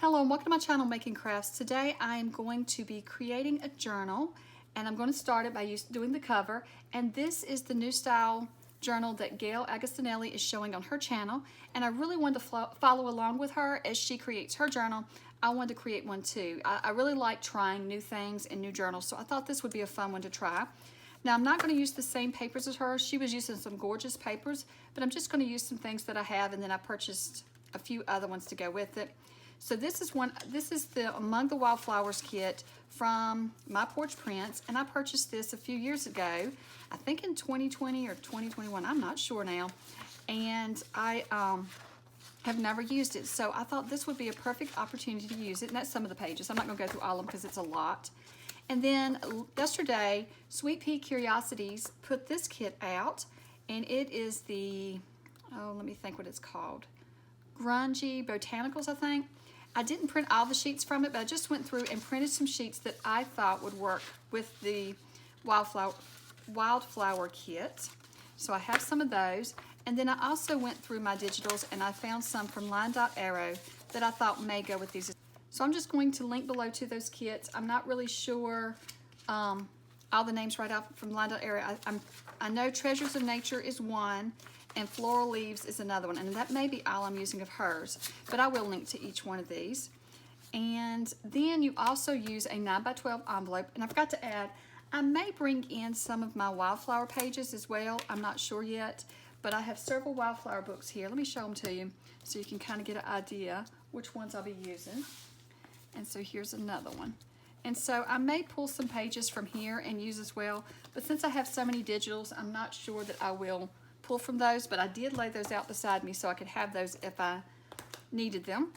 Hello and welcome to my channel, Making Crafts. Today I am going to be creating a journal, and I'm going to start it by doing the cover. And this is the new style journal that Gayle Agostinelli is showing on her channel, and I really wanted to follow along with her as she creates her journal. I wanted to create one too. I really like trying new things in new journals, so I thought this would be a fun one to try. Now I'm not going to use the same papers as her. She was using some gorgeous papers, but I'm just going to use some things that I have, and then I purchased a few other ones to go with it. So this is the Among the Wildflowers kit from My Porch Prints, and I purchased this a few years ago, I think in 2020 or 2021, I'm not sure now, and I have never used it, so I thought this would be a perfect opportunity to use it. And that's some of the pages. I'm not going to go through all of them because it's a lot. And then yesterday, Sweet Pea Curiosities put this kit out, and it is the, oh, let me think what it's called, Grunge Botanicals, I think. I didn't print all the sheets from it, but I just went through and printed some sheets that I thought would work with the Wildflower kit. So I have some of those. And then I also went through my digitals and I found some from LineDotArrow that I thought may go with these. So I'm just going to link below to those kits. I'm not really sure all the names right off from LineDotArrow. I know Treasures of Nature is one, and Floral Leaves is another one, and that may be all I'm using of hers, but I will link to each one of these. And then you also use a 9x12 envelope, and I forgot to add, I may bring in some of my wildflower pages as well. I'm not sure yet, but I have several wildflower books here. Let me show them to you so you can kind of get an idea which ones I'll be using. And so here's another one. And so I may pull some pages from here and use as well, but since I have so many digitals, I'm not sure that I will pull from those, but I did lay those out beside me so I could have those if I needed them.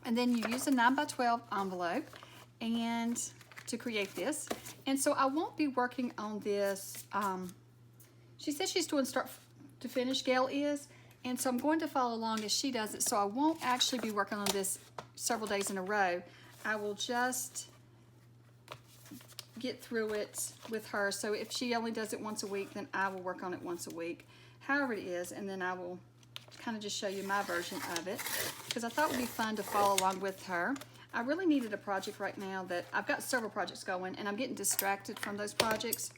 And then you use a 9x12 envelope and to create this. And so I won't be working on this. She says she's doing start to finish, Gayle is, and so I'm going to follow along as she does it. So I won't actually be working on this several days in a row. I will just get through it with her. So if she only does it once a week, then I will work on it once a week, however it is, and then I will kind of just show you my version of it because I thought it would be fun to follow along with her. I really needed a project right now that I've got several projects going, and I'm getting distracted from those projects,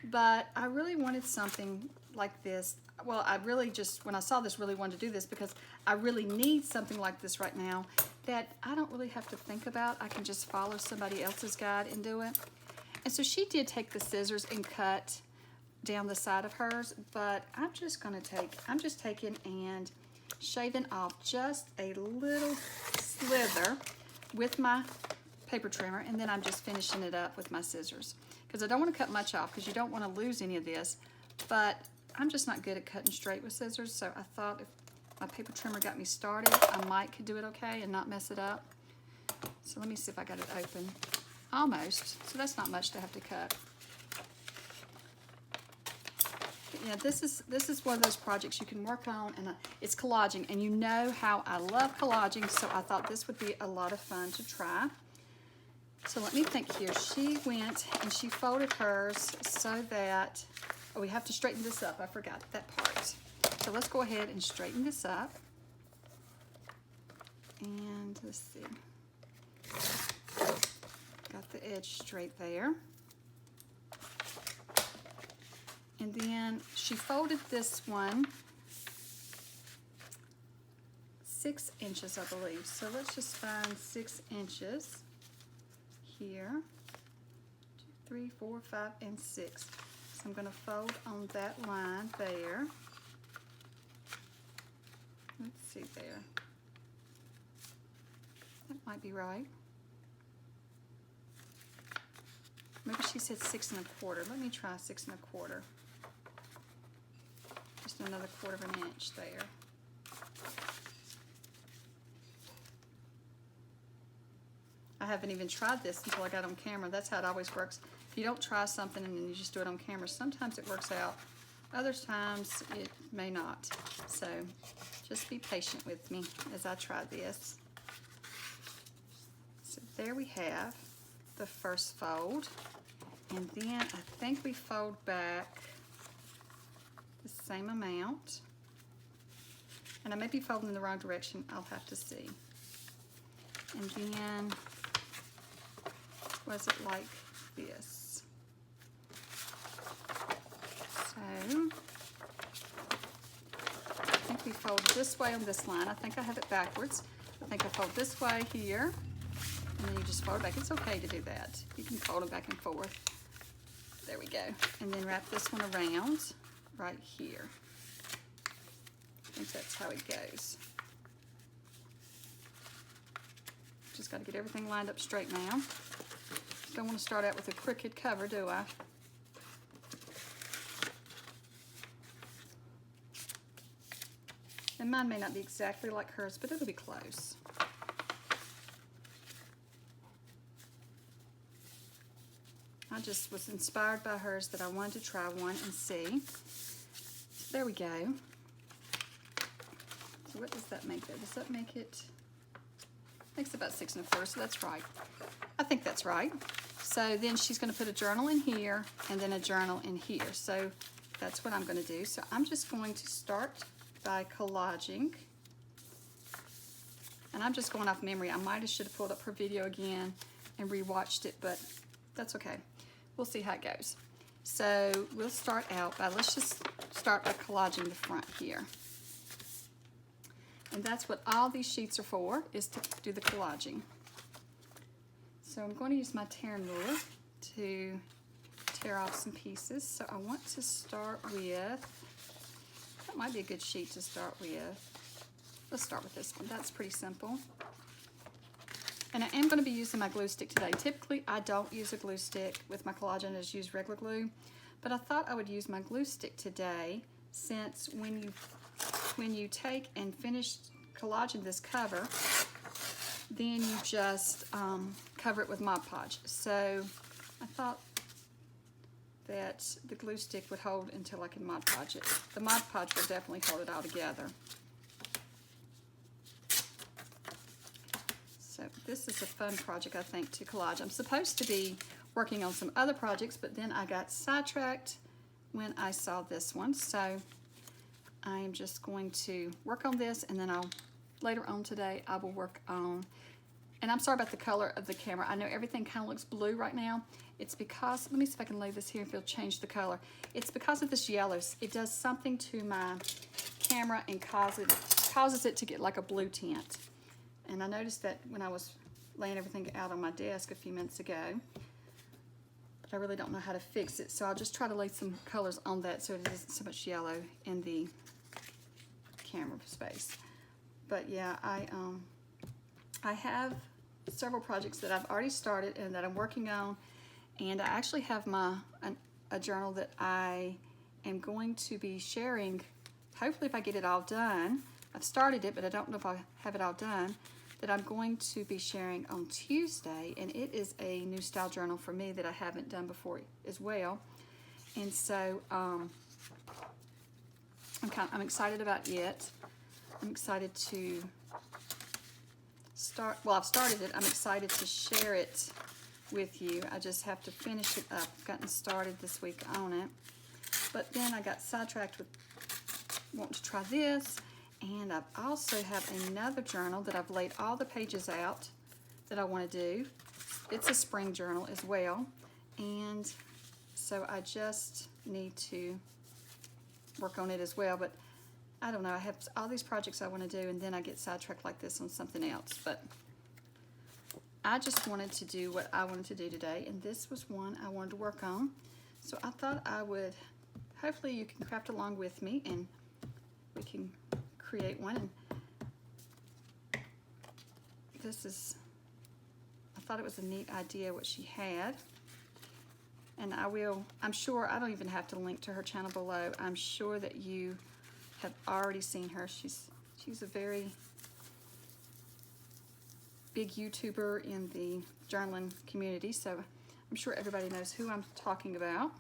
but I really wanted something like this. Well, I really just, when I saw this, really wanted to do this because I really need something like this right now that I don't really have to think about. I can just follow somebody else's guide and do it. And so she did take the scissors and cut down the side of hers, but I'm just taking and shaving off just a little slither with my paper trimmer, and then I'm just finishing it up with my scissors because I don't want to cut much off because you don't want to lose any of this, but I'm just not good at cutting straight with scissors, so I thought if my paper trimmer got me started, I might could do it okay and not mess it up. So let me see if I got it open. Almost, so that's not much to have to cut. But yeah, this is one of those projects you can work on, and it's collaging, and you know how I love collaging, so I thought this would be a lot of fun to try. So let me think here. She went and she folded hers so that, oh, we have to straighten this up. I forgot that part. So let's go ahead and straighten this up. And let's see. Got the edge straight there. And then she folded this one 6 inches, I believe. So let's just find 6 inches here. 2, 3, 4, 5, and 6. So I'm going to fold on that line there. Let's see there. That might be right. Maybe she said 6 1/4. Let me try 6 1/4. Just another 1/4 inch there. I haven't even tried this until I got on camera. That's how it always works. If you don't try something and then you just do it on camera, sometimes it works out. Other times it may not. So just be patient with me as I try this. So there we have the first fold. And then I think we fold back the same amount. And I may be folding in the wrong direction. I'll have to see. And then, was it like this? So, I think we fold this way on this line. I think I have it backwards. I think I fold this way here, and then you just fold it back. It's okay to do that. You can fold it back and forth. There we go. And then wrap this one around right here. I think that's how it goes. Just got to get everything lined up straight now. Don't want to start out with a crooked cover, do I? And mine may not be exactly like hers, but it'll be close. I just was inspired by hers that I wanted to try one and see. So there we go. So what does that make there? Does that make it? Makes about 6 1/4, so that's right. I think that's right. So then she's going to put a journal in here and then a journal in here. So that's what I'm going to do. So I'm just going to start by collaging. And I'm just going off memory. I might have should have pulled up her video again and rewatched it, but that's okay. We'll see how it goes. So we'll start out by, let's just start by collaging the front here. And that's what all these sheets are for, is to do the collaging. So I'm going to use my tearing ruler to tear off some pieces. So I want to start with, that might be a good sheet to start with. Let's start with this one. That's pretty simple. And I am going to be using my glue stick today. Typically, I don't use a glue stick with my collaging. I just use regular glue. But I thought I would use my glue stick today, since when you take and finish collaging this cover, then you just cover it with Mod Podge. So I thought that the glue stick would hold until I can Mod Podge it. The Mod Podge will definitely hold it all together. So this is a fun project, I think, to collage. I'm supposed to be working on some other projects, but then I got sidetracked when I saw this one. So I am just going to work on this, and then later on today, I will work on, and I'm sorry about the color of the camera. I know everything kind of looks blue right now. It's because, let me see if I can lay this here if it'll change the color. It's because of this yellow. It does something to my camera and causes it to get like a blue tint. And I noticed that when I was laying everything out on my desk a few minutes ago, but I really don't know how to fix it. So I'll just try to lay some colors on that so it isn't so much yellow in the camera space. But yeah, I have several projects that I've already started and that I'm working on, and I actually have a journal that I am going to be sharing, hopefully if I get it all done. I've started it, but I don't know if I have it all done, that I'm going to be sharing on Tuesday, and it is a new style journal for me that I haven't done before as well. And so I'm excited about it. I'm excited to start, well, I've started it. I'm excited to share it with you. I just have to finish it up. I've gotten started this week on it. But then I got sidetracked with wanting to try this, and I also have another journal that I've laid all the pages out that I want to do. It's a spring journal as well, and so I just need to work on it as well. But I don't know, I have all these projects I want to do, and then I get sidetracked like this on something else. But I just wanted to do what I wanted to do today, and this was one I wanted to work on. So I thought I would, hopefully you can craft along with me and we can create one. And this is, I thought it was a neat idea what she had. And I'm sure, I don't even have to link to her channel below. I'm sure that you have already seen her. She's a very big YouTuber in the journaling community, so I'm sure everybody knows who I'm talking about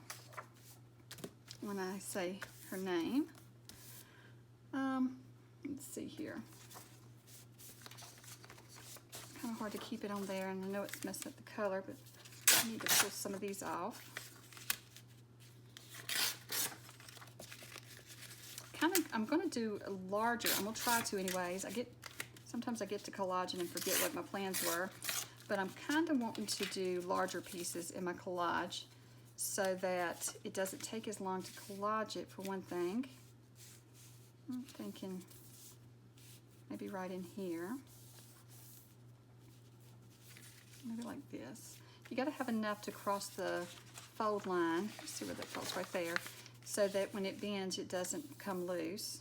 when I say her name. Let's see here. Kind of hard to keep it on there, and I know it's messing up the color, but I need to pull some of these off. I'm going to do a larger, I'm going to try to anyways. I get Sometimes I get to collaging and forget what my plans were, but I'm kind of wanting to do larger pieces in my collage so that it doesn't take as long to collage it, for one thing. I'm thinking maybe right in here. Maybe like this. You got to have enough to cross the fold line. Let's see where that folds, right there, so that when it bends it doesn't come loose.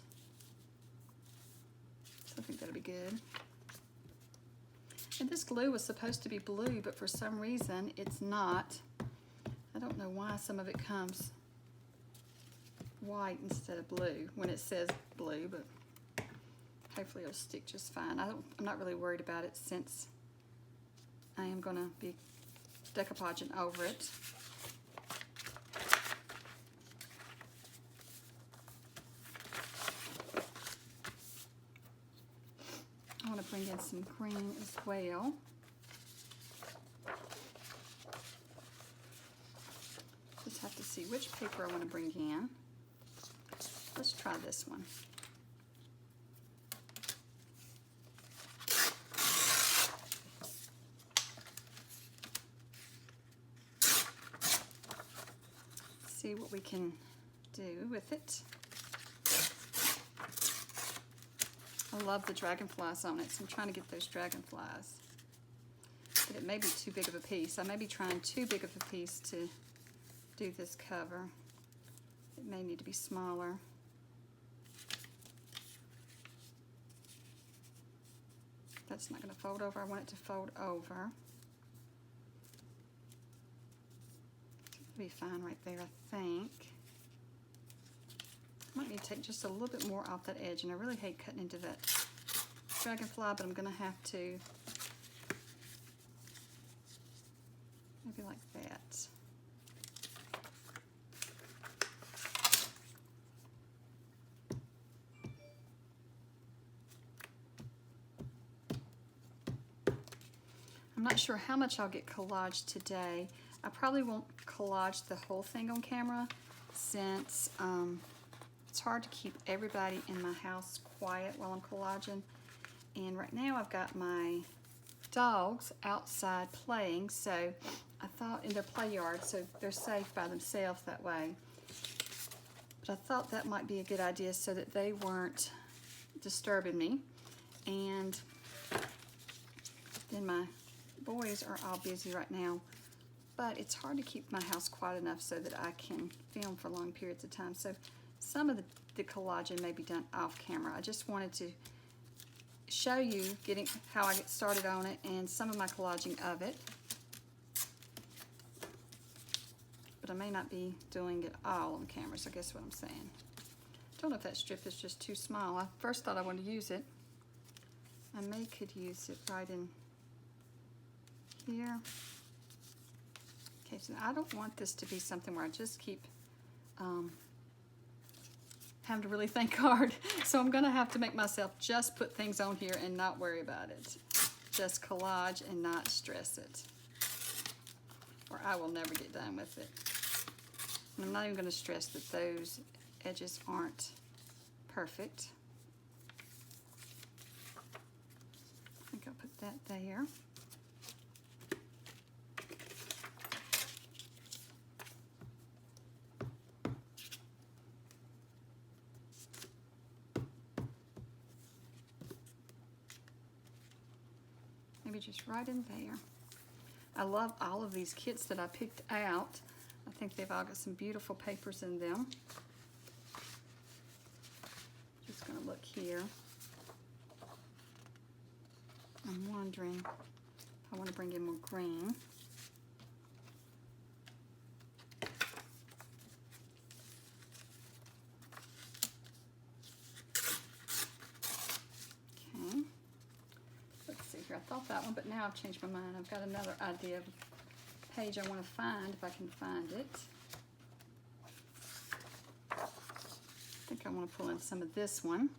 So I think that'll be good. And this glue was supposed to be blue, but for some reason it's not. I don't know why some of it comes white instead of blue when it says blue, but hopefully it'll stick just fine. I'm not really worried about it since I am going to be decoupaging over it. I want to bring in some green as well. Just have to see which paper I want to bring in. Let's try this one. See what we can do with it. I love the dragonflies on it, so I'm trying to get those dragonflies. But it may be too big of a piece. I may be trying too big of a piece to do this cover. It may need to be smaller. That's not going to fold over. I want it to fold over. It'll be fine right there, I think. I might need to take just a little bit more off that edge, and I really hate cutting into that dragonfly, but I'm going to have to. Maybe like that. I'm not sure how much I'll get collaged today. I probably won't collage the whole thing on camera since it's hard to keep everybody in my house quiet while I'm collaging. And right now I've got my dogs outside playing, so I thought in their play yard, so they're safe by themselves that way. But I thought that might be a good idea so that they weren't disturbing me. And then my boys are all busy right now, but it's hard to keep my house quiet enough so that I can film for long periods of time. So some of the collaging may be done off camera. I just wanted to show you how I get started on it and some of my collaging of it. But I may not be doing it all on camera, so guess what I'm saying. Don't know if that strip is just too small. I first thought I wanted to use it. I could use it right in here. Okay, so I don't want this to be something where I just keep having to really think hard. So I'm gonna have to make myself just put things on here and not worry about it. Just collage and not stress it, or I will never get done with it. And I'm not even gonna stress that those edges aren't perfect. I think I'll put that there. Maybe just right in there. I love all of these kits that I picked out. I think they've all got some beautiful papers in them. Just gonna look here. I'm wondering if I want to bring in more green. Okay. Let's see here. I thought that one, but now I've changed my mind. I've got another idea of a page I want to find, if I can find it. I think I want to pull in some of this one.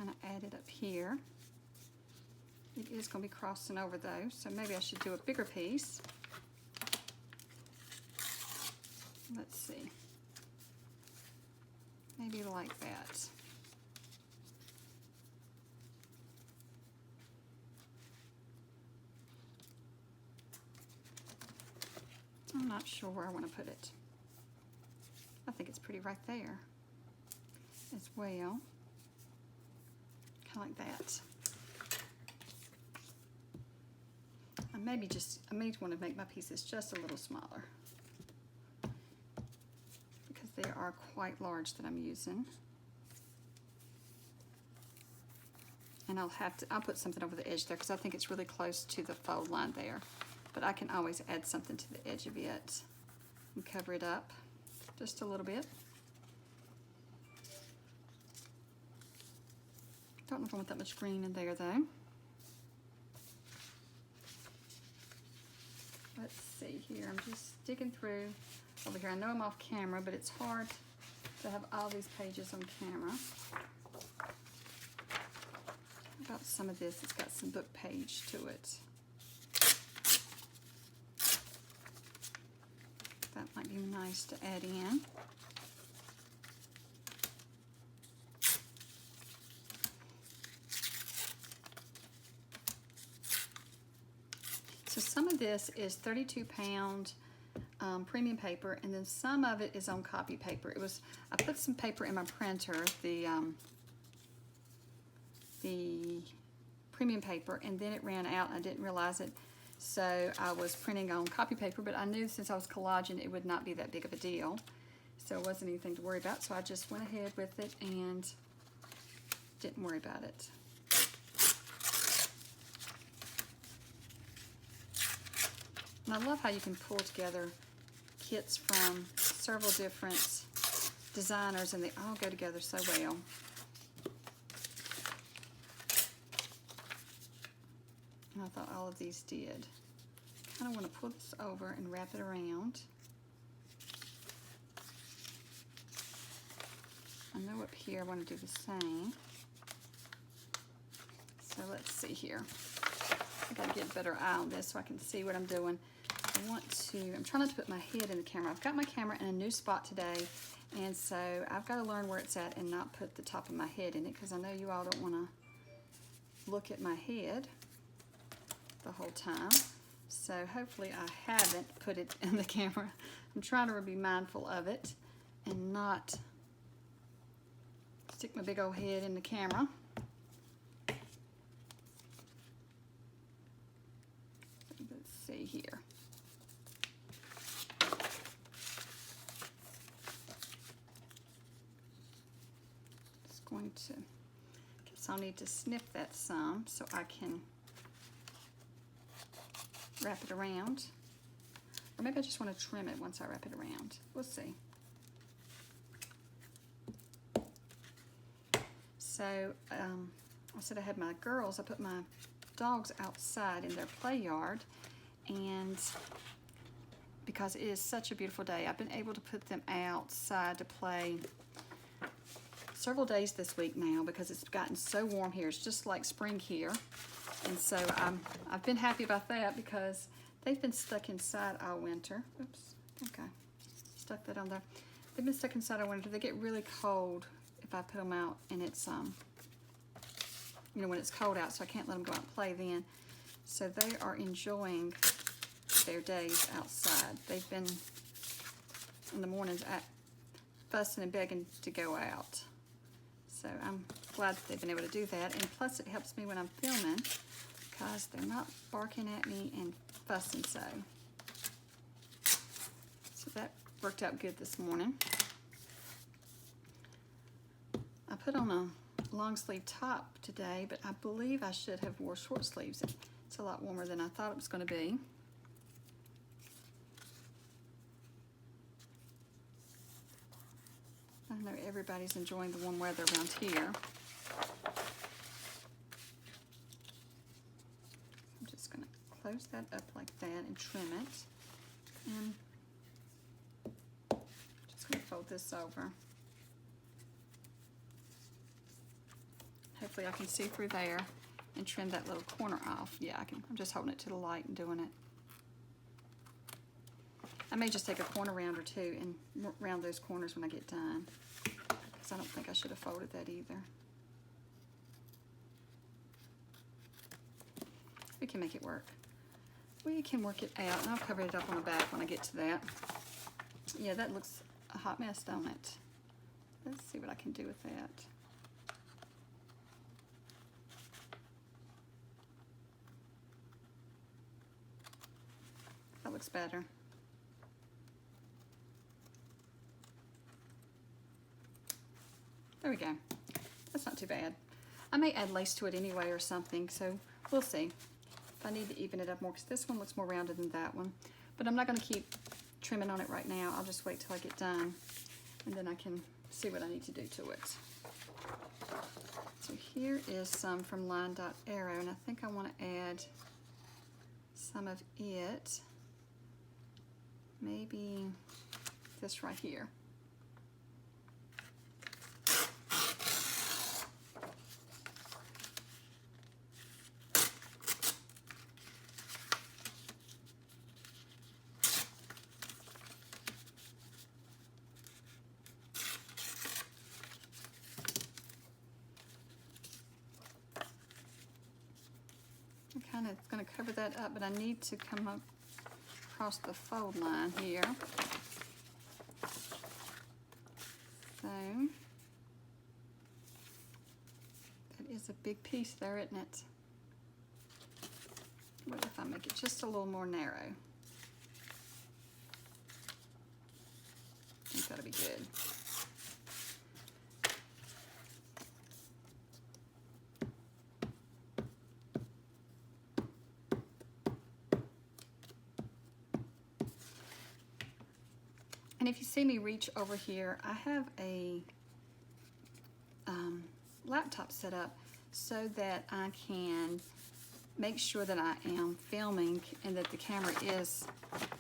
kind of add it up here. It is going to be crossing over though, so maybe I should do a bigger piece. Let's see. Maybe like that. I'm not sure where I want to put it. I think it's pretty right there as well. Kind of like that. I may want to make my pieces just a little smaller because they are quite large that I'm using. And I'll put something over the edge there because I think it's really close to the fold line there. But I can always add something to the edge of it and cover it up just a little bit. Don't know if I want that much green in there though. Let's see here, I'm just digging through over here. I know I'm off camera, but it's hard to have all these pages on camera. How about some of this? It's got some book page to it. That might be nice to add in. So some of this is 32-pound premium paper, and then some of it is on copy paper. I put some paper in my printer, the premium paper, and then it ran out and I didn't realize it. So I was printing on copy paper, but I knew since I was collaging it would not be that big of a deal. So it wasn't anything to worry about. So I just went ahead with it and didn't worry about it. And I love how you can pull together kits from several different designers and they all go together so well. And I thought all of these did. Kind of want to pull this over and wrap it around. I know up here I want to do the same. So let's see here. I gotta get a better eye on this so I can see what I'm doing. I'm trying not to put my head in the camera. I've got my camera in a new spot today, and so I've got to learn where it's at and not put the top of my head in it because I know you all don't want to look at my head the whole time. So hopefully I haven't put it in the camera. I'm trying to be mindful of it and not stick my big old head in the camera. Let's see here. Just going to, guess I'll need to snip that some so I can wrap it around. Or maybe I just want to trim it once I wrap it around. We'll see. So I said I had my girls, I put my dogs outside in their play yard, and because it is such a beautiful day, I've been able to put them outside to play several days this week now because it's gotten so warm here. It's just like spring here. And so I've been happy about that because they've been stuck inside all winter. Oops, okay, stuck that on there. They've been stuck inside all winter. They get really cold if I put them out, and it's, you know, when it's cold out, so I can't let them go out and play then. So they are enjoying their days outside. They've been, in the mornings, fussing and begging to go out. So I'm glad that they've been able to do that. And plus it helps me when I'm filming because they're not barking at me and fussing so. So that worked out good this morning. I put on a long sleeve top today, but I believe I should have wore short sleeves. It's a lot warmer than I thought it was going to be. I know everybody's enjoying the warm weather around here. I'm just going to close that up like that and trim it. And just going to fold this over. Hopefully hopefully I can see through there and trim that little corner off. Yeah, I can. I'm just holding it to the light and doing it. I may just take a corner round or two and round those corners when I get done, because I don't think I should have folded that either. We can make it work. We can work it out, and I'll cover it up on the back when I get to that. Yeah, that looks a hot mess, don't it? Let's see what I can do with that. That looks better. There we go. That's not too bad. I may add lace to it anyway or something, so we'll see if I need to even it up more, because this one looks more rounded than that one. But I'm not going to keep trimming on it right now. I'll just wait till I get done, and then I can see what I need to do to it. So here is some from LineDotArrow, and I think I want to add some of it. Maybe this right here. I'm kind of going to cover that up, but I need to come up across the fold line here. So that is a big piece there, isn't it? What if I make it just a little more narrow? I think that'll be good. And if you see me reach over here, I have a laptop set up so that I can make sure that I am filming and that the camera is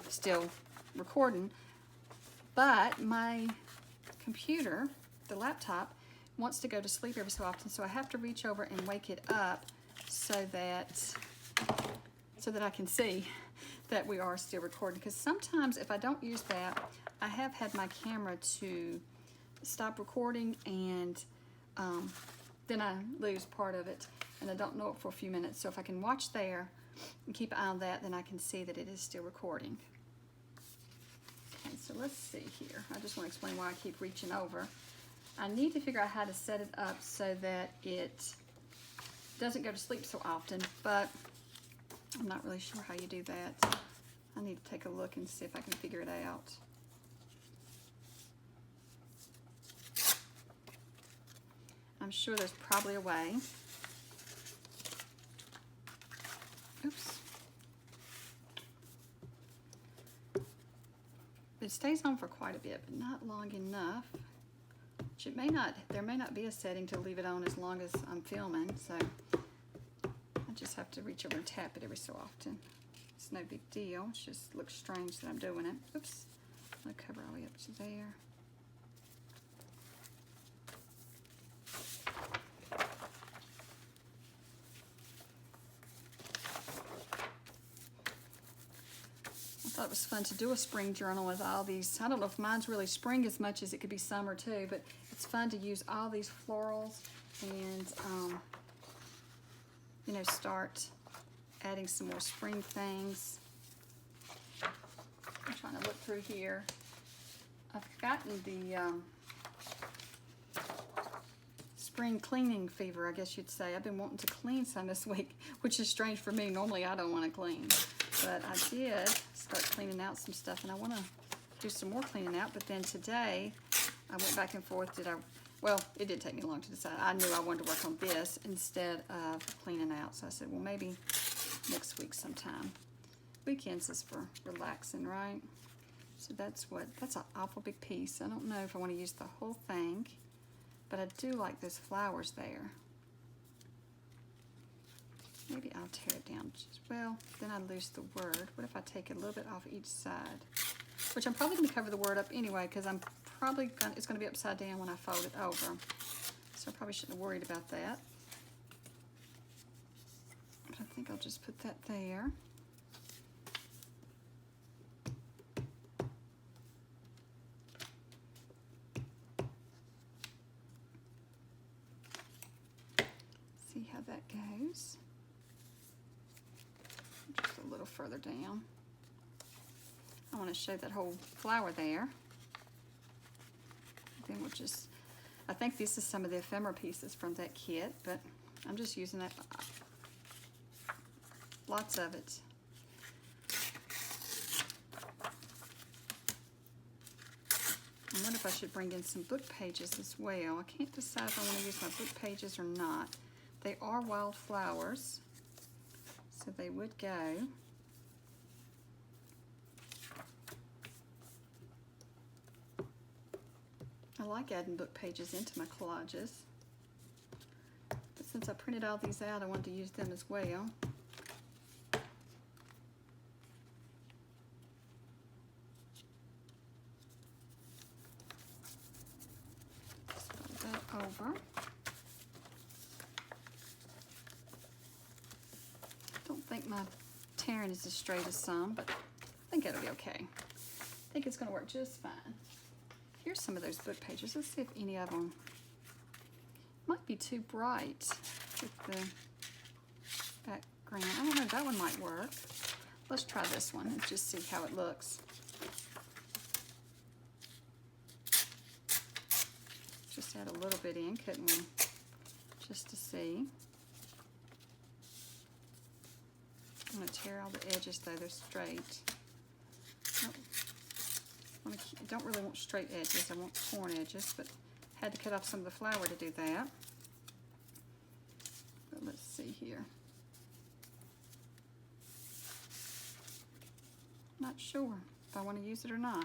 still recording. But my computer, the laptop, wants to go to sleep every so often, so I have to reach over and wake it up so that I can see that we are still recording. Because sometimes if I don't use that, I have had my camera to stop recording, and then I lose part of it, and I don't know it for a few minutes. So if I can watch there and keep an eye on that, then I can see that it is still recording. Okay, so let's see here. I just want to explain why I keep reaching over. I need to figure out how to set it up so that it doesn't go to sleep so often, but I'm not really sure how you do that. I need to take a look and see if I can figure it out. I'm sure there's probably a way. Oops. It stays on for quite a bit, but not long enough. Which it may not, there may not be a setting to leave it on as long as I'm filming, so I just have to reach over and tap it every so often. It's no big deal. It just looks strange that I'm doing it. Oops. I'm gonna cover all the way up to there. I thought it was fun to do a spring journal with all these. I don't know if mine's really spring as much as it could be summer too, but it's fun to use all these florals and you know, start adding some more spring things. I'm trying to look through here. I've gotten the spring cleaning fever, I guess you'd say. I've been wanting to clean some this week, which is strange for me. Normally I don't want to clean, but I did start cleaning out some stuff, and I want to do some more cleaning out. But then today I went back and forth. Well, it did take me long to decide. I knew I wanted to work on this instead of cleaning out, so I said, well, maybe next week sometime. Weekends is for relaxing, right? So that's an awful big piece. I don't know if I want to use the whole thing, but I do like those flowers there. Maybe I'll tear it down. Well, then I lose the word. What if I take a little bit off each side? Which I'm probably going to cover the word up anyway, because it's going to be upside down when I fold it over. So I probably shouldn't have worried about that. I think I'll just put that there. See how that goes. Just a little further down. I want to show that whole flower there. Then we'll just, I think this is some of the ephemera pieces from that kit, but I'm just using that, lots of it. I wonder if I should bring in some book pages as well. I can't decide if I want to use my book pages or not. They are wildflowers, so they would go. I like adding book pages into my collages, but since I printed all these out, I wanted to use them as well. Just fold that over. I don't think my tearing is as straight as some, but I think it'll be okay. I think it's going to work just fine. Here's some of those book pages. Let's see if any of them might be too bright with the background. I don't know, that one might work. Let's try this one and just see how it looks. Just add a little bit in, couldn't we? Just to see. I'm going to tear all the edges though, they're straight. Nope. I don't really want straight edges, I want torn edges, but had to cut off some of the flower to do that. But let's see here. Not sure if I want to use it or not.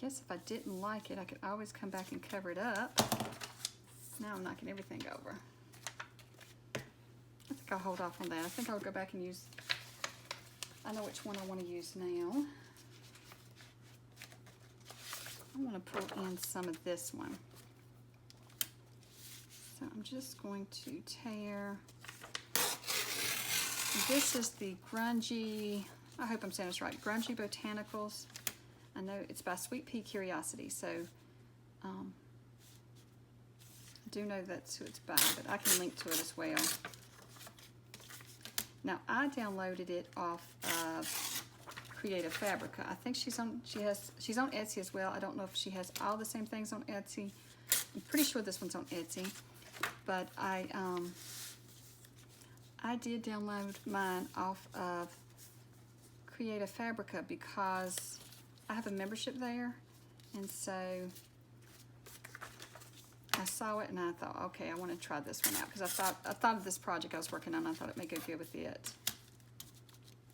Guess if I didn't like it, I could always come back and cover it up. Now I'm knocking everything over. I think I'll hold off on that. I think I'll go back and use, I know which one I want to use now. I want to pull in some of this one. So I'm just going to tear. This is the Grunge, I hope I'm saying this right, Grunge Botanicals. I know it's by Sweet Pea Curiosity, so I do know that's who it's by, but I can link to it as well. Now I downloaded it off of Creative Fabrica. I think she's on Etsy as well. I don't know if she has all the same things on Etsy. I'm pretty sure this one's on Etsy, but I did download mine off of Creative Fabrica because I have a membership there, and so I saw it and I thought, okay, I want to try this one out because I thought of this project I was working on. I thought it may go good with it.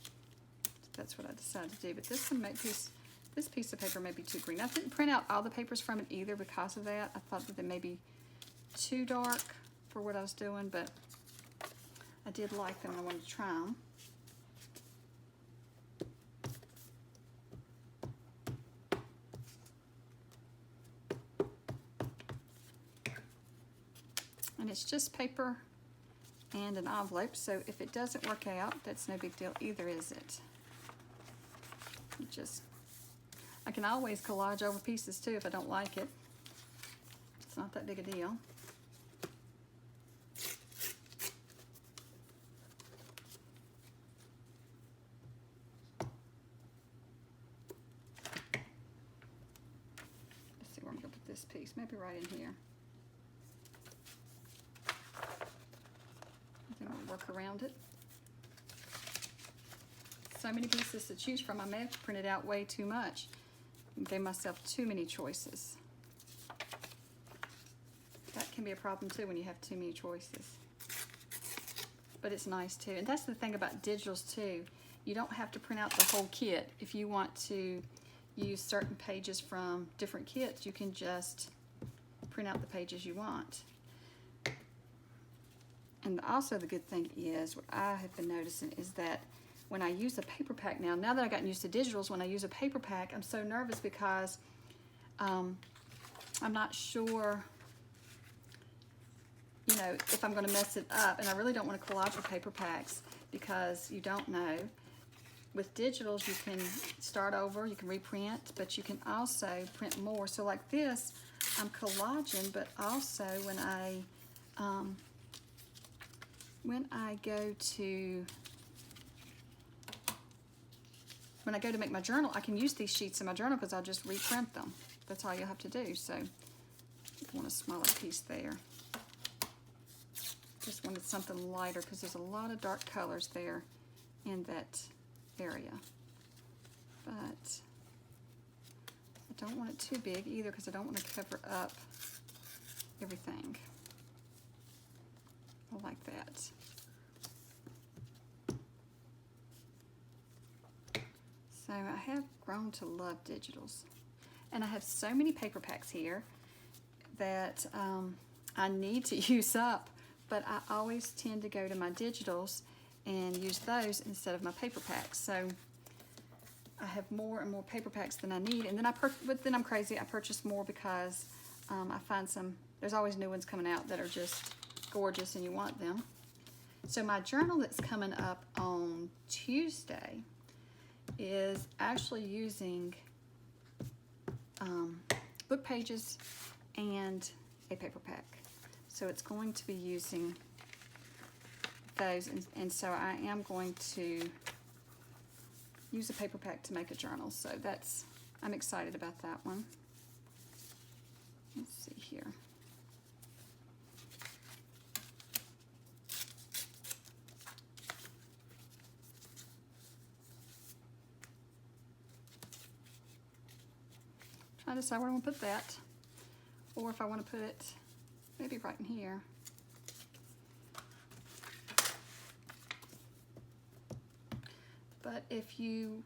So that's what I decided to do. But this piece of paper may be too green. I didn't print out all the papers from it either because of that. I thought that they may be too dark for what I was doing, but I did like them. I wanted to try them. And it's just paper and an envelope, so if it doesn't work out, that's no big deal either, is it? I can always collage over pieces too if I don't like it. It's not that big a deal. Let's see where I'm going to put this piece, maybe right in here. Work around it. So many pieces to choose from. I may have printed out way too much and gave myself too many choices. That can be a problem too when you have too many choices. But it's nice too. And that's the thing about digitals too. You don't have to print out the whole kit. If you want to use certain pages from different kits, you can just print out the pages you want. And also the good thing is, what I have been noticing is that when I use a paper pack now that I've gotten used to digitals, when I use a paper pack, I'm so nervous because I'm not sure you know, if I'm going to mess it up, and I really don't want to collage with paper packs because you don't know. With digitals, you can start over, you can reprint, but you can also print more. So like this, I'm collaging, but also when I go to make my journal, I can use these sheets in my journal because I'll just reprint them. That's all you have to do. So I want a smaller piece there. Just wanted something lighter because there's a lot of dark colors there in that area. But I don't want it too big either because I don't want to cover up everything. I like that. So I have grown to love digitals. And I have so many paper packs here that I need to use up, but I always tend to go to my digitals and use those instead of my paper packs. So I have more and more paper packs than I need, and then but then I'm crazy. I purchase more because I find there's always new ones coming out that are just gorgeous and you want them. So my journal that's coming up on Tuesday is actually using book pages and a paper pack. So it's going to be using those, and so I am going to use a paper pack to make a journal. So I'm excited about that one. Let's see here. Trying to decide where I want to put that, or if I want to put it maybe right in here. But if you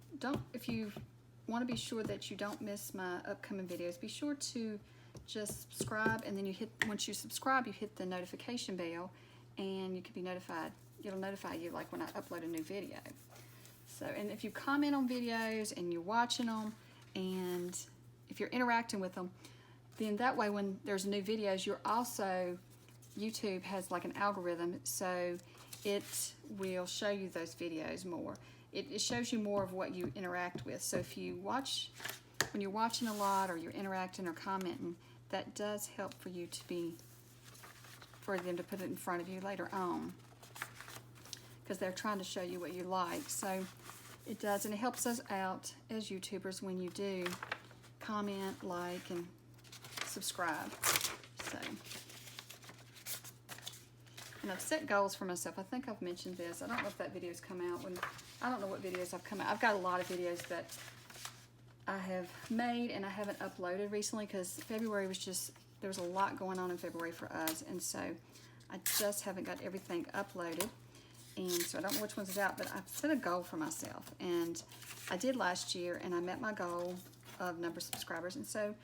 want to be sure that you don't miss my upcoming videos, be sure to just subscribe, and then once you subscribe, you hit the notification bell, and you can be notified. It'll notify you like when I upload a new video. So, and if you comment on videos and you're watching them, and if you're interacting with them, then that way when there's new videos, YouTube has like an algorithm, so it will show you those videos more. It shows you more of what you interact with. So if you when you're watching a lot, or you're interacting or commenting, that does help for you for them to put it in front of you later on, because they're trying to show you what you like. So it does, and it helps us out as YouTubers when you do comment, like, and subscribe. So, and I've set goals for myself. I think I've mentioned this. I don't know if that video's come out. I don't know what videos I've come out. I've got a lot of videos that I have made and I haven't uploaded recently because February was there was a lot going on in February for us, and so I just haven't got everything uploaded, and so I don't know which ones is out, but I've set a goal for myself, and I did last year, and I met my goal of number of subscribers, and so,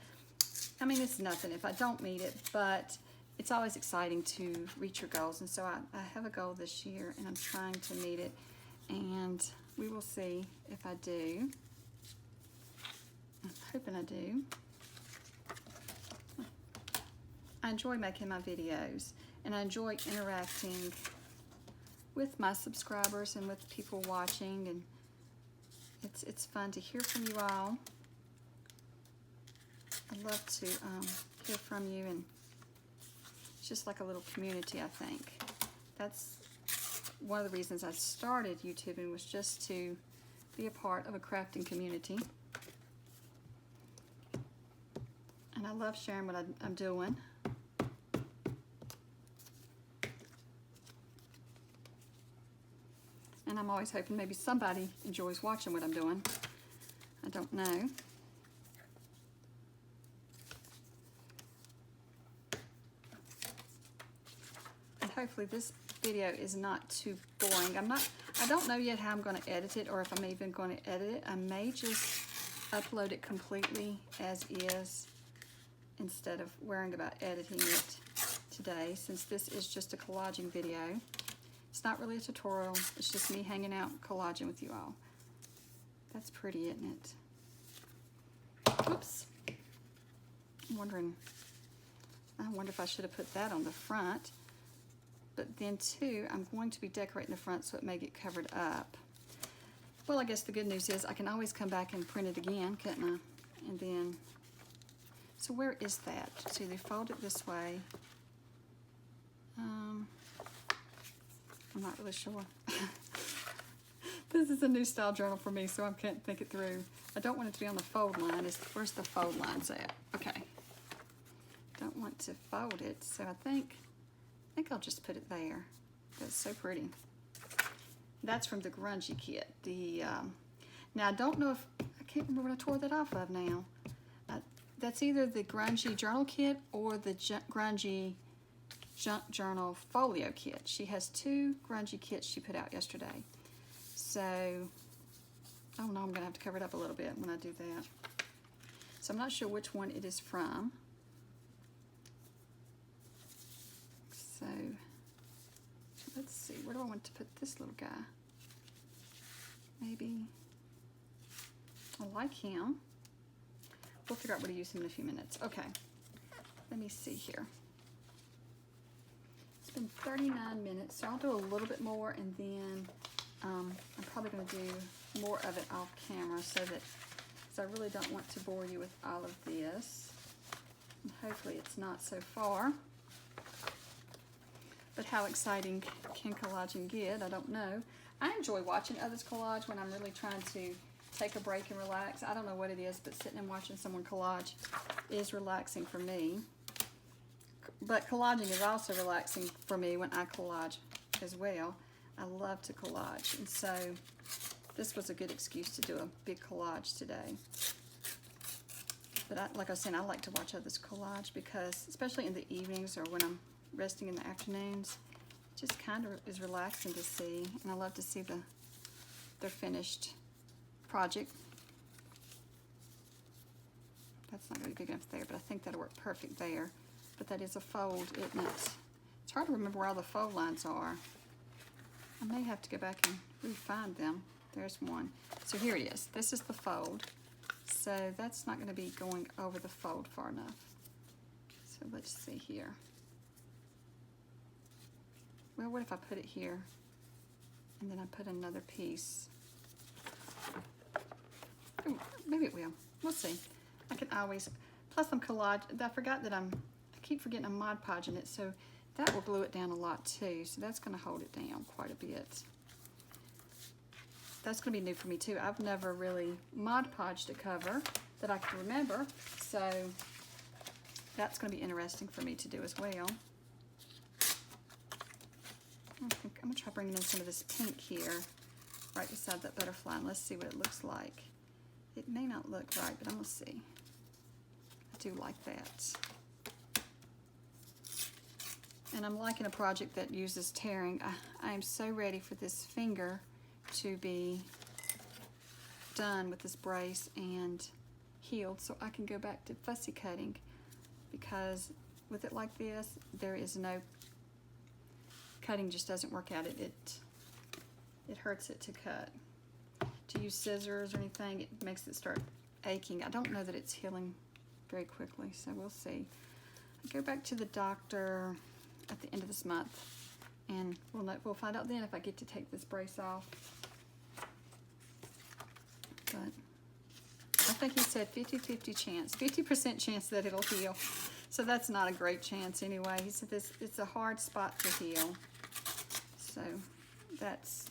I mean, it's nothing if I don't meet it, but it's always exciting to reach your goals, and so I have a goal this year, and I'm trying to meet it, and we will see if I do. I'm hoping I do. I enjoy making my videos, and I enjoy interacting with my subscribers and with people watching, and it's fun to hear from you all. I love to hear from you, and it's just like a little community, I think. That's one of the reasons I started YouTubing, was just to be a part of a crafting community. And I love sharing what I'm doing. And I'm always hoping maybe somebody enjoys watching what I'm doing. I don't know. And hopefully this video is not too boring. I don't know yet how I'm going to edit it, or if I'm even going to edit it. I may just upload it completely as is instead of worrying about editing it today, since this is just a collaging video. It's not really a tutorial, it's just me hanging out collaging with you all. That's pretty, isn't it? Oops. I wonder if I should have put that on the front. but then too, I'm going to be decorating the front so it may get covered up. Well, I guess the good news is I can always come back and print it again, couldn't I? And then, so where is that? See, they fold it this way. I'm not really sure. This is a new style journal for me, so I can't think it through. I don't want it to be on the fold line. Where's the fold lines at? Okay. Don't want to fold it, so I think I'll just put it there. That's so pretty. That's from the Grunge kit. Now I don't know if, I can't remember what I tore that off of now. That's either the Grunge journal kit or the Grunge junk journal folio kit. She has two Grunge kits she put out yesterday. So, oh no, I'm gonna have to cover it up a little bit when I do that. So I'm not sure which one it is from. So, let's see, where do I want to put this little guy? Maybe, I like him. We'll figure out where to use him in a few minutes. Okay, let me see here. It's been 39 minutes, so I'll do a little bit more, and then I'm probably going to do more of it off camera because I really don't want to bore you with all of this. And hopefully it's not so far. But how exciting can collaging get? I don't know. I enjoy watching others collage when I'm really trying to take a break and relax. I don't know what it is, but sitting and watching someone collage is relaxing for me. But collaging is also relaxing for me when I collage as well. I love to collage, and so this was a good excuse to do a big collage today. But like I was saying, I like to watch others collage because, especially in the evenings or when I'm resting in the afternoons, it just kind of is relaxing to see, and I love to see their finished project. That's not really big enough there, but I think that'll work perfect there. But that is a fold, isn't it? It's hard to remember where all the fold lines are. I may have to go back and re-find them. There's one. So here it is. This is the fold. So that's not going to be going over the fold far enough. So let's see here. Well, what if I put it here and then I put another piece? Ooh, maybe it will. We'll see. I can always, plus I'm collage. I forgot that I keep forgetting I'm Mod Podging it, so that will glue it down a lot too. So that's going to hold it down quite a bit. That's going to be new for me too. I've never really Mod Podged a cover that I can remember, so that's going to be interesting for me to do as well. I'm going to try bringing in some of this pink here right beside that butterfly, and let's see what it looks like. It may not look right, but I'm going to see. I do like that. And I'm liking a project that uses tearing. I am so ready for this finger to be done with this brace and healed so I can go back to fussy cutting, because with it like this, there is no cutting, just doesn't work out. It hurts it to cut. To use scissors or anything, it makes it start aching. I don't know that it's healing very quickly, so we'll see. I go back to the doctor at the end of this month, and we'll find out then if I get to take this brace off. But I think he said 50-50 chance, 50% chance that it'll heal. So that's not a great chance anyway. He said it's a hard spot to heal. So that's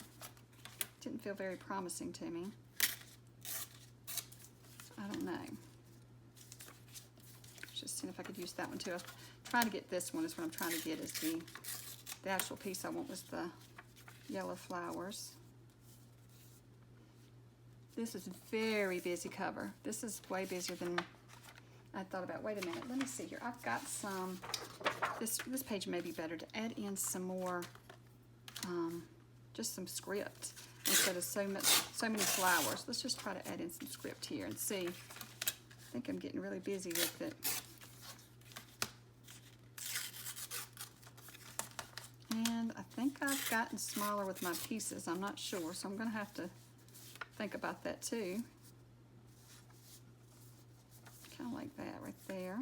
didn't feel very promising to me. I don't know. Just seeing if I could use that one too. I was trying to get this one, is what I'm trying to get, is the actual piece I want was the yellow flowers. This is a very busy cover. This is way busier than I thought about. Wait a minute, let me see here. I've got some, this page may be better to add in some more, just some script instead of so many flowers. Let's just try to add in some script here and see. I think I'm getting really busy with it. And I think I've gotten smaller with my pieces. I'm not sure, so I'm going to have to think about that too. Kind of like that right there.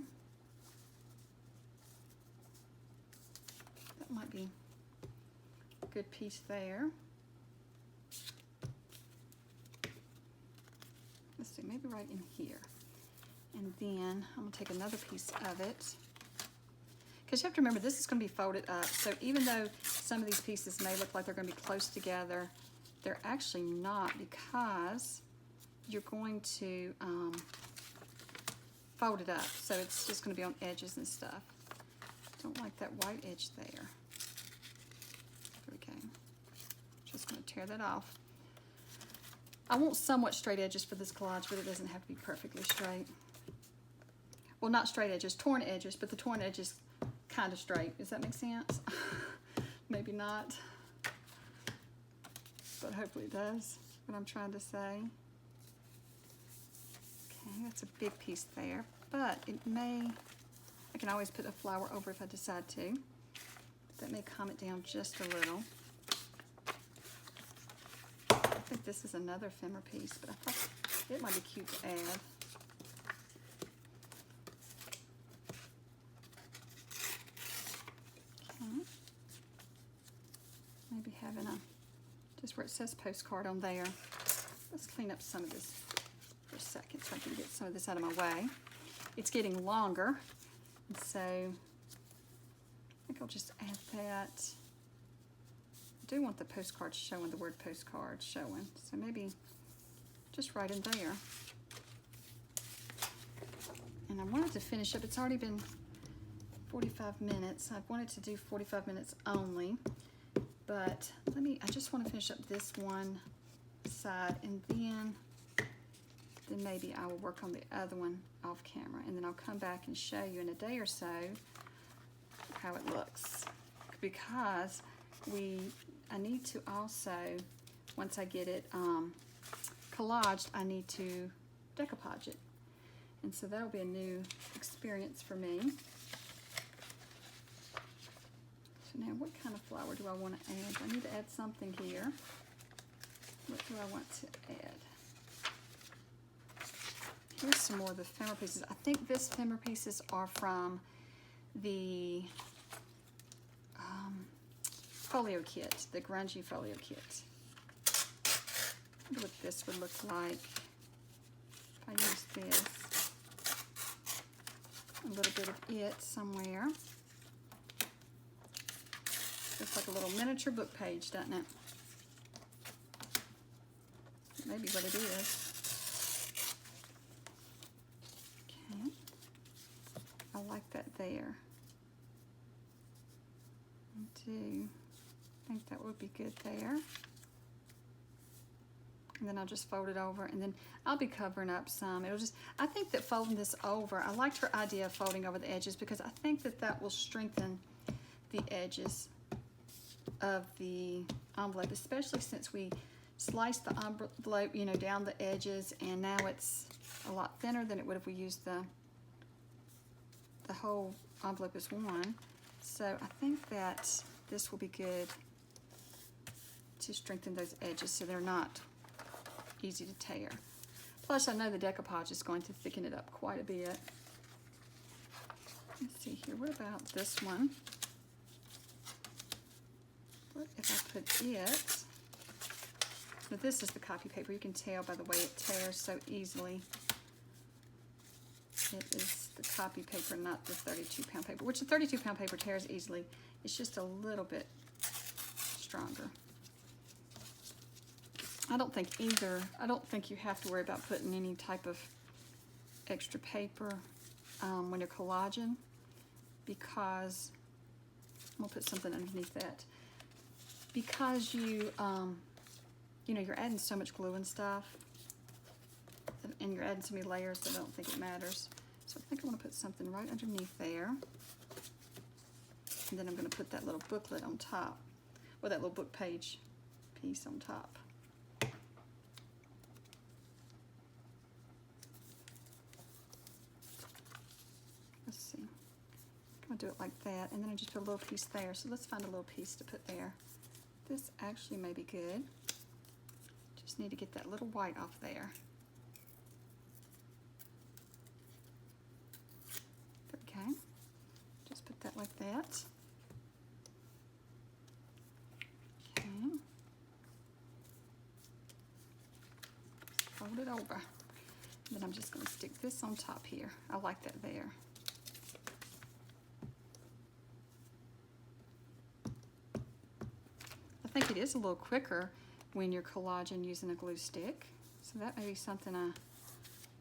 That might be good piece there. Let's see, maybe right in here. And then I'm gonna take another piece of it. Because you have to remember, this is gonna be folded up. So even though some of these pieces may look like they're gonna be close together, they're actually not, because you're going to fold it up. So it's just gonna be on edges and stuff. Don't like that white edge there. There we go. Just gonna tear that off. I want somewhat straight edges for this collage, but it doesn't have to be perfectly straight. Well, not straight edges, torn edges, but the torn edges kind of straight. Does that make sense? Maybe not, but hopefully it does, what I'm trying to say. Okay, that's a big piece there, but it may, I can always put a flower over if I decide to. That may calm it down just a little. I think this is another ephemera piece, but I thought it might be cute to add. Okay. Maybe having a, just where it says postcard on there. Let's clean up some of this for a second so I can get some of this out of my way. It's getting longer, and so I think I'll just add that. I do want the postcard showing, the word postcard showing, so maybe just right in there. And I wanted to finish up, it's already been 45 minutes. I've wanted to do 45 minutes only, but I just want to finish up this one side, and then maybe I will work on the other one off camera, and then I'll come back and show you in a day or so how it looks, because I need to also, once I get it collaged, I need to decoupage it. And so that'll be a new experience for me. So now what kind of flower do I want to add? I need to add something here. What do I want to add? Here's some more of the ephemera pieces. I think these ephemera pieces are from the folio kit, the Grunge folio kit. I wonder what this would look like if I use this. A little bit of it somewhere. Looks like a little miniature book page, doesn't it? Maybe what it is. Okay. I like that there. I do. I think that would be good there. And then I'll just fold it over, and then I'll be covering up some. It'll just, I think that folding this over, I liked her idea of folding over the edges, because I think that that will strengthen the edges of the envelope, especially since we sliced the envelope, you know, down the edges, and now it's a lot thinner than it would if we used the whole envelope as one. So I think that this will be good to strengthen those edges so they're not easy to tear. Plus, I know the decoupage is going to thicken it up quite a bit. Let's see here, what about this one? What if I put it, now this is the copy paper, you can tell by the way it tears so easily. It is the copy paper, not the 32-pound paper, which the 32-pound paper tears easily. It's just a little bit stronger. I don't think you have to worry about putting any type of extra paper when you're collaging, because I'm gonna put something underneath that, because you know, you're adding so much glue and stuff, and you're adding so many layers that I don't think it matters. So I think I want to put something right underneath there, and then I'm going to put that little booklet on top, or that little book page piece on top. Let's see. I'm going to do it like that, and then I just put a little piece there. So let's find a little piece to put there. This actually may be good. Just need to get that little white off there. Okay, just put that like that. fold it over. Then I'm just going to stick this on top here. I like that there. I think it is a little quicker when you're collaging using a glue stick. So that may be something I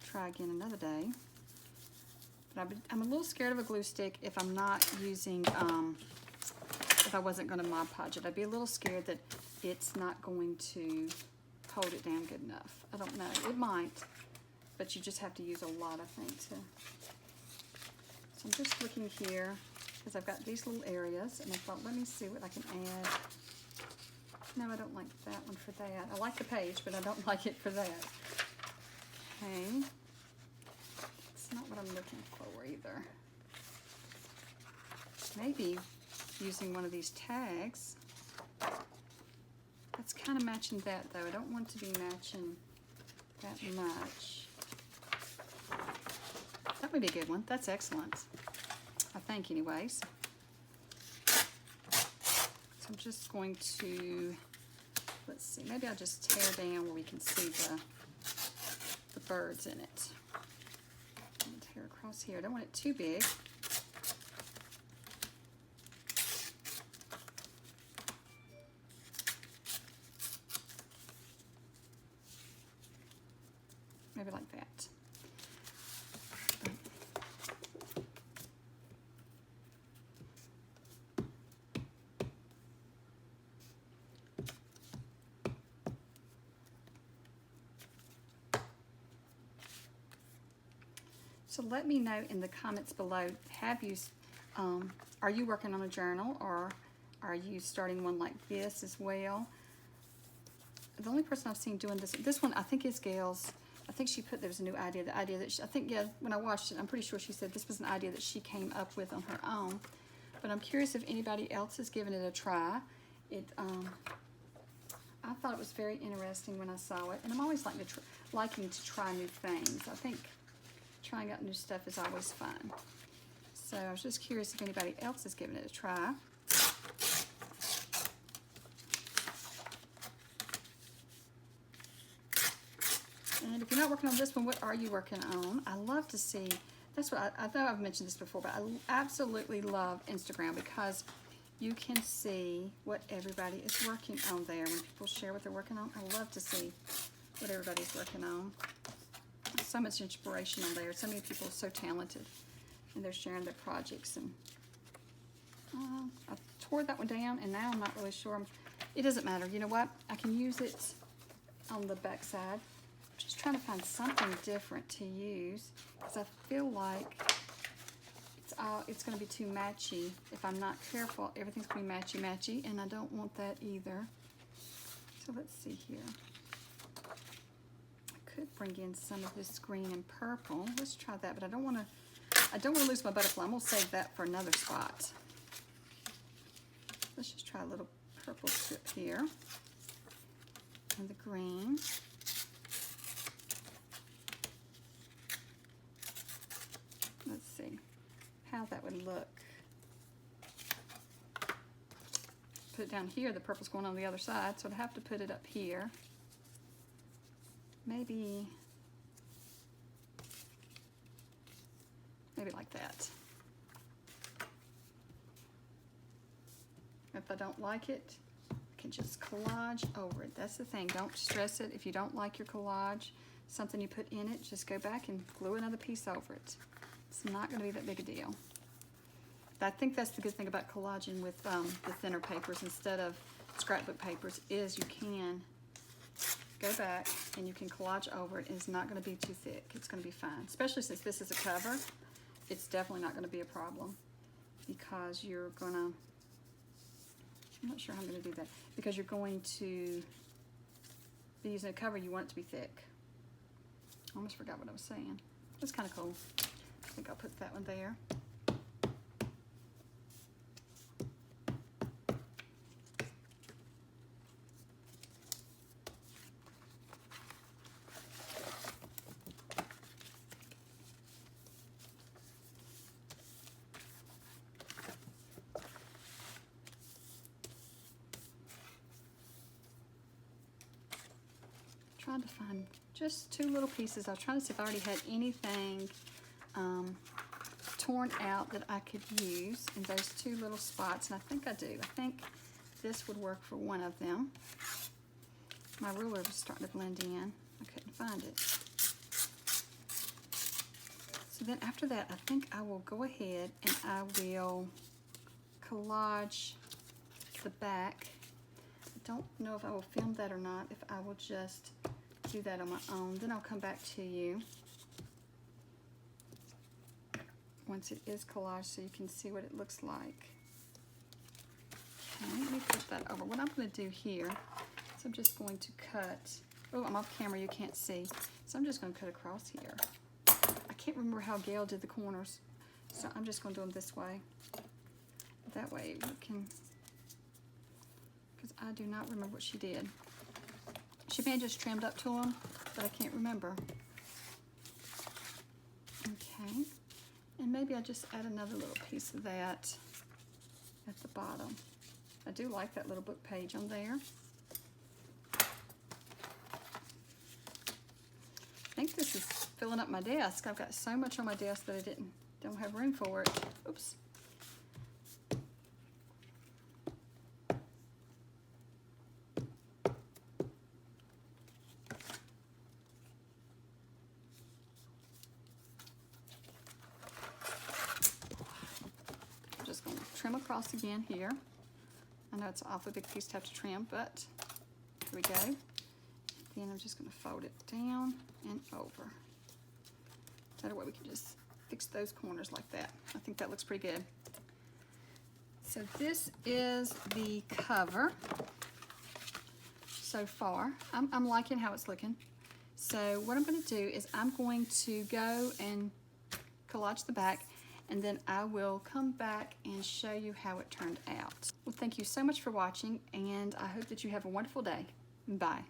try again another day. But I'm a little scared of a glue stick if I'm not using, if I wasn't going to Mod Podge it. I'd be a little scared that it's not going to hold it down good enough. I don't know. It might. But you just have to use a lot, I think, to. So I'm just looking here because I've got these little areas, and I thought, let me see what I can add. No, I don't like that one for that. I like the page, but I don't like it for that. Okay. It's not what I'm looking for either. Maybe using one of these tags. That's kind of matching that, though. I don't want to be matching that much. That would be a good one. That's excellent. I think, anyways. So I'm just going to, let's see, maybe I'll just tear down where we can see the birds in it. I'm going to tear across here. I don't want it too big. Maybe like that. So let me know in the comments below, have you, are you working on a journal, or are you starting one like this as well? The only person I've seen doing this one I think is Gayle's. I think she put, there was a new idea, the idea that she, I think, yeah, when I watched it, I'm pretty sure she said this was an idea that she came up with on her own. But I'm curious if anybody else has given it a try. I thought it was very interesting when I saw it, and I'm always liking to try new things. I think trying out new stuff is always fun. So I was just curious if anybody else has given it a try. And if you're not working on this one, what are you working on? I love to see, that's what I know I've mentioned this before, but I absolutely love Instagram because you can see what everybody is working on there. When people share what they're working on, I love to see what everybody's working on. So much inspiration on there. So many people are so talented, and they're sharing their projects. And I tore that one down, and now I'm not really sure. It doesn't matter. You know what? I can use it on the back side. I'm just trying to find something different to use because I feel like it's going to be too matchy. If I'm not careful, everything's going to be matchy-matchy, and I don't want that either. So let's see here. Could bring in some of this green and purple. Let's try that, but I don't want to lose my butterfly. I'm going to save that for another spot. Let's just try a little purple strip here and the green. Let's see how that would look. Put it down here. The purple's going on the other side, so I'd have to put it up here. Maybe like that. If I don't like it, I can just collage over it. That's the thing. Don't stress it. If you don't like your collage, something you put in it, just go back and glue another piece over it. It's not going to be that big a deal. I think that's the good thing about collaging with the thinner papers instead of scrapbook papers is you can go back and you can collage over it, and it's not going to be too thick. It's going to be fine, especially since this is a cover. It's definitely not going to be a problem because you're going to, I'm not sure how I'm going to do that, because you're going to be using a cover. You want it to be thick. I almost forgot what I was saying. It's kind of cool. I think I'll put that one there. trying to find just 2 little pieces. I was trying to see if I already had anything torn out that I could use in those 2 little spots, and I think I do. I think this would work for one of them. My ruler was starting to blend in. I couldn't find it. So then after that, I think I will go ahead and I will collage the back. I don't know if I will film that or not, if I will just do that on my own. Then I'll come back to you once it is collaged so you can see what it looks like. Okay, let me put that over. What I'm going to do here is I'm just going to cut. Oh, I'm off camera, you can't see. So I'm just going to cut across here. I can't remember how Gayle did the corners, so I'm just going to do them this way. That way we can, because I do not remember what she did. She may have just trimmed up to them, but I can't remember. Okay, and maybe I just add another little piece of that at the bottom. I do like that little book page on there. I think this is filling up my desk. I've got so much on my desk that I don't have room for it. Oops. I'm just going to trim across again here. I know it's an awfully big piece to have to trim, but here we go. Then I'm just going to fold it down and over. That way we can just fix those corners like that. I think that looks pretty good. So this is the cover so far. I'm liking how it's looking. So what I'm going to do is I'm going to go and collage the back, and then I will come back and show you how it turned out. Well, thank you so much for watching, and I hope that you have a wonderful day. Bye.